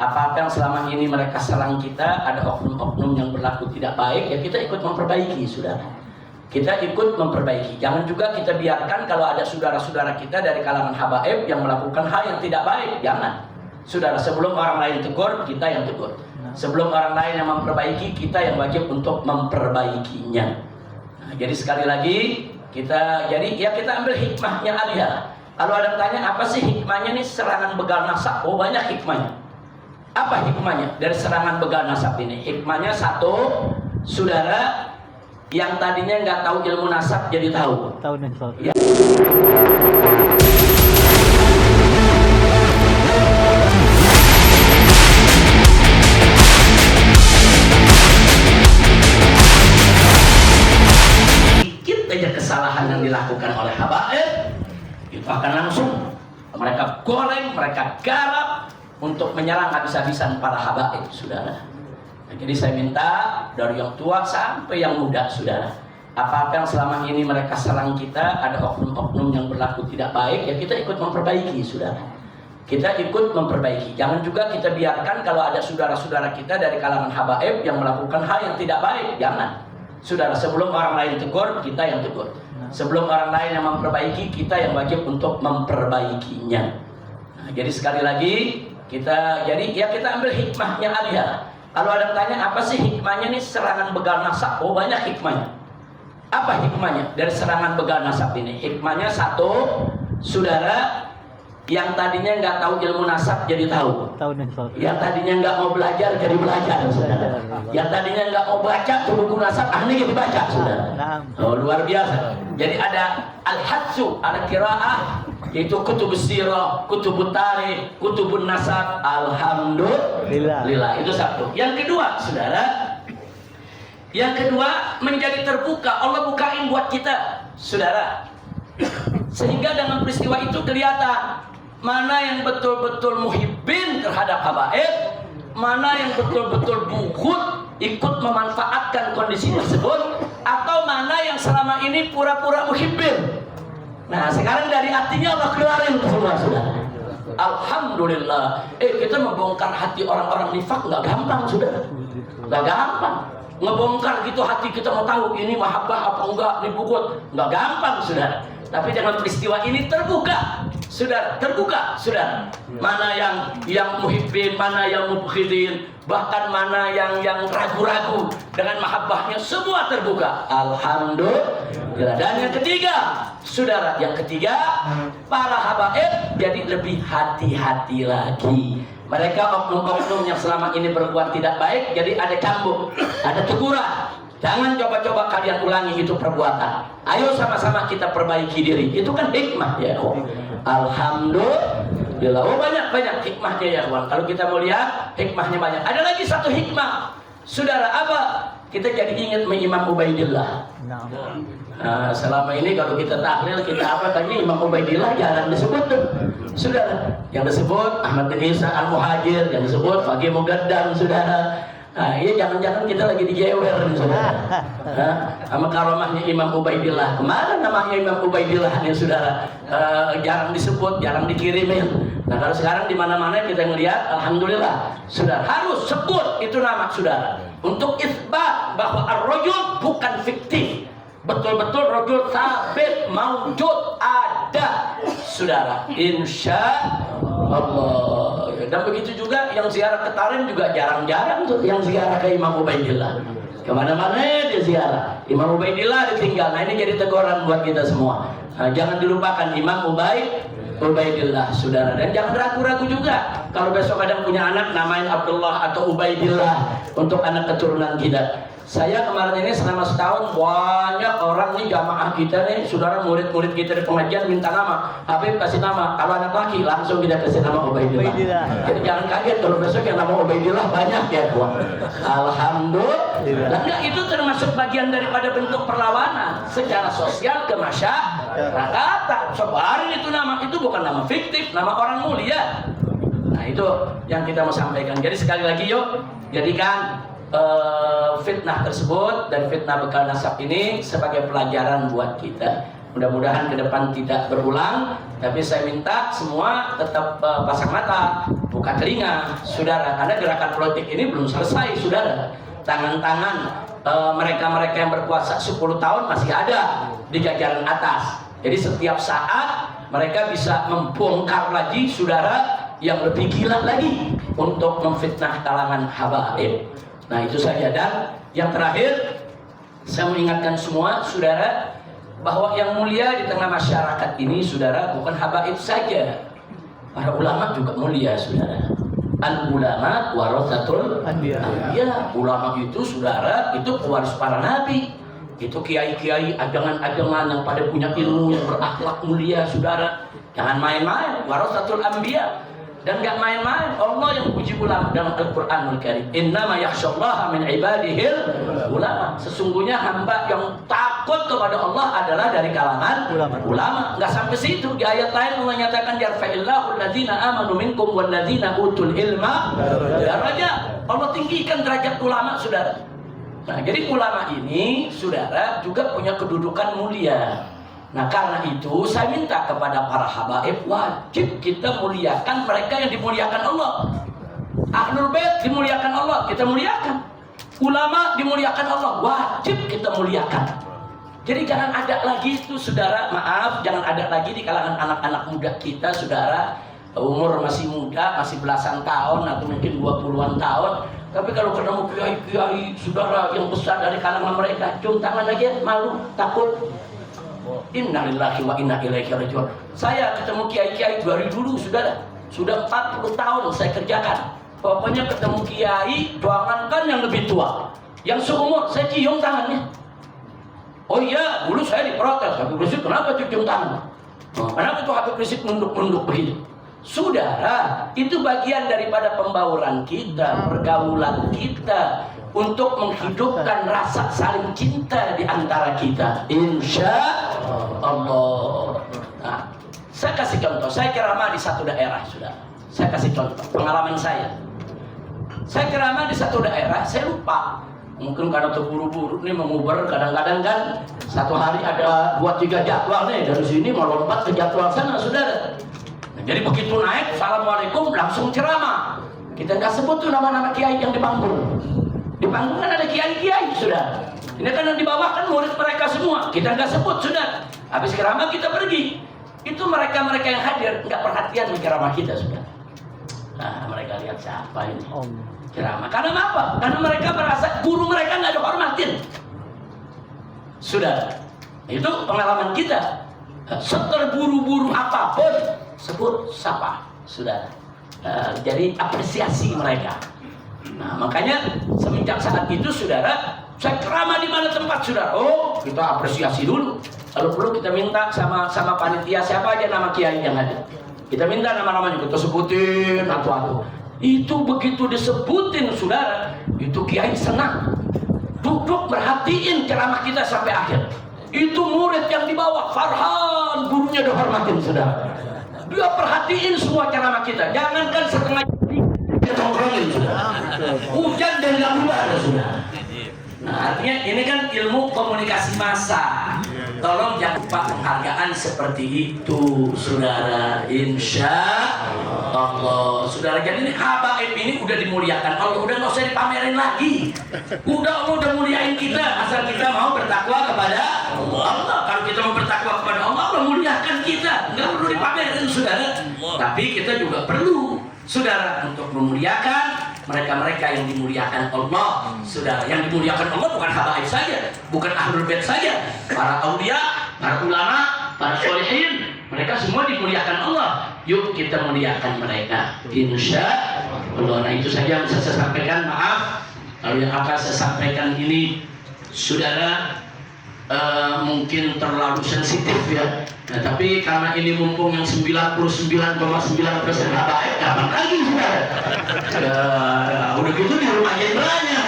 Apa-apa yang selama ini mereka serang kita, ada oknum-oknum yang berlaku tidak baik, ya kita ikut memperbaiki, saudara. Kita ikut memperbaiki. Jangan juga kita biarkan kalau ada saudara-saudara kita dari kalangan habaib yang melakukan hal yang tidak baik. Jangan. Saudara, sebelum orang lain tegur, kita yang tegur. Sebelum orang lain yang memperbaiki, kita yang wajib untuk memperbaikinya. Nah, jadi sekali lagi kita ambil hikmahnya aja. Kalau ada yang tanya apa sih hikmahnya nih serangan begal nasab? Oh, banyak hikmahnya. Apa hikmahnya dari serangan begal nasab ini? Hikmahnya satu, saudara yang tadinya nggak tahu ilmu nasab jadi tahu. Tahu nih, Ya. Dikit aja kesalahan yang dilakukan oleh habaib, itu akan langsung mereka goreng, mereka garap untuk menyerang habis-habisan para habaib, saudara. Nah, jadi saya minta dari yang tua sampai yang muda, saudara. Apa-apa yang selama ini mereka serang kita, ada oknum-oknum yang berlaku tidak baik, ya kita ikut memperbaiki, saudara. Kita ikut memperbaiki. Jangan juga kita biarkan kalau ada saudara-saudara kita dari kalangan habaib yang melakukan hal yang tidak baik. Jangan. Saudara, sebelum orang lain tegur, kita yang tegur. Sebelum orang lain yang memperbaiki, kita yang wajib untuk memperbaikinya. Nah, jadi sekali lagi kita ambil hikmahnya aja. Kalau ada yang tanya apa sih hikmahnya nih serangan begal nasab? Oh, banyak hikmahnya. Apa hikmahnya dari serangan begal nasab ini? Hikmahnya satu, saudara yang tadinya nggak tahu ilmu nasab jadi tahu. Tahu nih, Yang tadinya nggak mau belajar jadi belajar, saudara. Yang tadinya nggak mau baca buku nasab, ini jadi baca, saudara. Oh, luar biasa. Jadi ada al-hadsu, ada qiraah, yaitu kutubus sirah, kutubut tarikh, kutubun nasab. Alhamdulillah. Itu satu. Yang kedua, saudara, menjadi terbuka. Allah bukain buat kita, saudara. Sehingga dengan peristiwa itu kelihatan mana yang betul-betul muhibbin terhadap habaib, mana yang betul-betul bughud, ikut memanfaatkan kondisi tersebut, atau mana yang selama ini pura-pura muhibbin. Nah, sekarang dari hatinya Allah keluarin semua, saudara. Alhamdulillah. Kita membongkar hati orang-orang nifak nggak gampang, saudara. Nggak gampang. Ngebongkar gitu hati kita mau tahu ini mahabbah apa enggak, ini bughud, nggak gampang, saudara. Tapi dengan peristiwa ini terbuka, saudara. Mana yang muhibbin, mana yang mubghidin, bahkan mana yang ragu-ragu dengan mahabbahnya, semua terbuka. Alhamdulillah. Dan yang ketiga, saudara, para habaib jadi lebih hati-hati lagi. Mereka oknum-oknum yang selama ini berbuat tidak baik, jadi ada cambuk, ada teguran. Jangan coba-coba kalian ulangi itu perbuatan. Ayo sama-sama kita perbaiki diri. Itu kan hikmah, ya kawan. Alhamdulillah. Oh, banyak hikmahnya, ya kawan. Kalau kita mau lihat hikmahnya banyak. Ada lagi satu hikmah, saudara, apa? Kita jadi ingat Imam Ubaidillah. Nah, selama ini kalau kita tahlil, kita apa tadi Imam Ubaidillah jarang disebut tuh, saudara. Yang disebut Ahmad bin Isa Al-Muhajir, yang disebut Faqih Mugaddam, saudara. Nah, iya, jangan-jangan kita lagi dijewer nih, saudara. Sama karomahnya Imam Ubaidillah. Kemana namanya Imam Ubaidillah nih, saudara? Jarang disebut, jarang dikirimin. Nah, kalau sekarang di mana-mana kita ngelihat, alhamdulillah, saudara, harus sebut itu nama, saudara, untuk isbat bahwa ar-rajul bukan fiktif. Betul-betul rajul sabit, maujud, ada, saudara, insya Allah. Dan begitu juga yang ziarah ke Tarim juga jarang-jarang tuh yang ziarah ke Imam Ubaidillah. Kemana-mana dia ziarah. Imam Ubaidillah ditinggal. Nah, ini jadi teguran buat kita semua. Nah, jangan dilupakan Imam Ubaidillah, saudara. Dan jangan ragu-ragu juga. Kalau besok ada punya anak namain Abdullah atau Ubaidillah untuk anak keturunan kita. Saya kemarin ini selama setahun banyak orang nih jamaah kita nih, saudara, murid-murid kita di pengajian minta nama. Habib kasih nama. Kalau anak laki langsung kita kasih nama Ubaidillah. Jadi jangan kaget kalau besok yang nama Ubaidillah banyak, ya kawan. Alhamdulillah. Dan itu termasuk bagian daripada bentuk perlawanan secara sosial ke masyarakat. Sebarin itu nama, itu bukan nama fiktif, nama orang mulia. Nah, itu yang kita mau sampaikan. Jadi sekali lagi yuk, jadikan fitnah tersebut dan fitnah begal nasab ini sebagai pelajaran buat kita. Mudah-mudahan ke depan tidak berulang. Tapi saya minta semua tetap pasang mata, buka telinga, saudara, karena gerakan politik ini belum selesai, saudara. Tangan-tangan mereka-mereka yang berkuasa 10 tahun masih ada di jajaran atas. Jadi setiap saat mereka bisa membongkar lagi, saudara, yang lebih gila lagi untuk memfitnah kalangan habaib. Nah, itu saja. Dan yang terakhir, saya mengingatkan semua, saudara, bahwa yang mulia di tengah masyarakat ini, saudara, bukan habaib saja. Para ulama juga mulia, saudara. Al-ulama warathatul anbiya. Ulama itu, saudara, itu pewaris para nabi. Itu kiai-kiai, ajangan-ajangan yang pada punya ilmu yang berakhlak mulia, saudara. Jangan main-main, warathatul anbiya. Dan gak main-main, Allah yang puji ulama dalam Al-Quranul Karim. Innama yakhsyallaha min ibadihil ulama. Sesungguhnya hamba yang takut kepada Allah adalah dari kalangan ulama. Gak sampai situ. Di ayat lain Allah nyatakan yarfa'illahu alladzina amanu minkum walladzina utul ilma darajat. Allah tinggikan derajat ulama, saudara. Nah, jadi ulama ini, saudara, juga punya kedudukan mulia. Nah, karena itu saya minta kepada para habaib, wajib kita muliakan mereka yang dimuliakan Allah. Ahlul Bait dimuliakan Allah, kita muliakan. Ulama dimuliakan Allah, wajib kita muliakan. Jadi jangan ada lagi itu, saudara, maaf, jangan ada lagi di kalangan anak-anak muda kita, saudara, umur masih muda, masih belasan tahun atau mungkin 20-an tahun. Tapi kalau ketemu kiai-kiai, saudara, yang besar dari kalangan mereka, cium tangan aja, malu, takut. Innalillahi wa inna ilaihi raji'un. Saya ketemu kiai-kiai dari dulu, saudara. Sudah 40 tahun saya kerjakan. Pokoknya ketemu kiai, doakan yang lebih tua, yang seumur, saya cium tangannya. Oh iya, dulu saya diprotes, Habib Rizik kenapa cium tangan? Kenapa itu Habib Rizik nunduk-nunduk begitu? Saudara, itu bagian daripada pembauran kita, pergaulan kita, untuk menghidupkan rasa saling cinta di antara kita, insya Allah. Nah, saya kasih contoh. Saya ceramah di satu daerah, sudah. Saya kasih contoh pengalaman saya. Saya ceramah di satu daerah, saya lupa. Mungkin karena terburu-buru nih mengubar, kadang-kadang kan satu hari ada 2-3 jadwal nih, dari sini mau lompat ke jadwal sana, saudara. Nah, jadi begitu naik, assalamualaikum, langsung ceramah. Kita nggak sebut tuh nama-nama kiai yang di panggung. Di panggung kan ada kiai-kiai, sudah. Ini kan yang di bawah kan murid mereka semua. Kita nggak sebut, sudah. Habis ceramah kita pergi. Itu mereka-mereka yang hadir nggak perhatian dengan ceramah kita, sudah. Nah, mereka lihat siapa ini ceramah. Karena apa? Karena mereka merasa guru mereka nggak dihormatin. Sudah. Itu pengalaman kita. Seterburu-buru apapun, sebut sapa, sudah. Jadi apresiasi mereka. Nah, makanya semenjak saat itu, saudara, saya ceramah di mana tempat, saudara. Oh, kita apresiasi dulu. Kalau perlu kita minta sama panitia siapa aja nama kiai yang ada. Kita minta nama-namanya, kita sebutin satu-satu. Itu begitu disebutin, saudara, itu kiai senang. Duduk perhatiin ceramah kita sampai akhir. Itu murid yang di bawah, Farhan, gurunya dihormatin, saudara. Dia perhatiin semua ceramah kita. Jangankan setengah hujan dan gak ada, sudah. Nah, artinya ini kan ilmu komunikasi massa. Tolong jangan lupa penghargaan seperti itu, saudara. Insya Allah, saudara. Jadi ini habaib ini udah dimuliakan Allah, udah nggak usah dipamerin lagi. Udah muliain kita, asal kita mau bertakwa kepada Allah. Kalau kita mau bertakwa kepada Allah, Allah muliakan kita. Nggak perlu dipamerin, saudara. Tapi kita juga perlu, saudara, untuk memuliakan mereka-mereka yang dimuliakan Allah, saudara. Yang dimuliakan Allah bukan habaib saja, bukan ahlul bait saja, para aulia, para ulama, para sholihin, mereka semua dimuliakan Allah. Yuk kita muliakan mereka, insya Allah. Nah, itu saja yang bisa saya sampaikan. Maaf kalau yang akan saya sampaikan ini, saudara, mungkin terlalu sensitif, ya. Nah, tapi karena ini mumpung yang 99,9% habaib, kapan lagi, saudara? Udah gitu di rumah jenderalnya.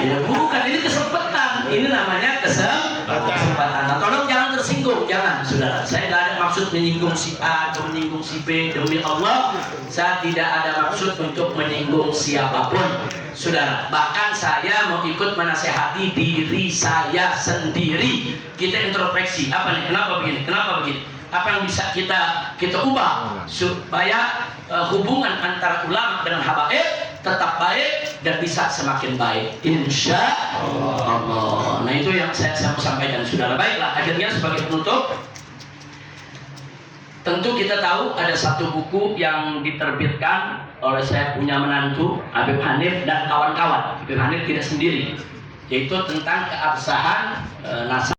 Ya bukan, ini kesempatan. Ini namanya kesempatan. Nah, tolong jangan tersinggung, jangan, saudara. Saya tidak ada maksud menyinggung si A atau menyinggung si B. Demi Allah, saya tidak ada maksud untuk menyinggung siapapun, saudara. Bahkan saya mau ikut menasehati diri saya sendiri. Kita introspeksi, apa nih? Kenapa begini? Kenapa begini? Apa yang bisa kita ubah supaya hubungan antara ulama dengan habaib tetap baik dan bisa semakin baik, insya Allah. Nah itu yang saya mau sampaikan, saudara. Baiklah, akhirnya sebagai penutup, tentu kita tahu ada satu buku yang diterbitkan oleh saya punya menantu Habib Hanif dan kawan-kawan. Habib Hanif tidak sendiri, yaitu tentang keabsahan nasab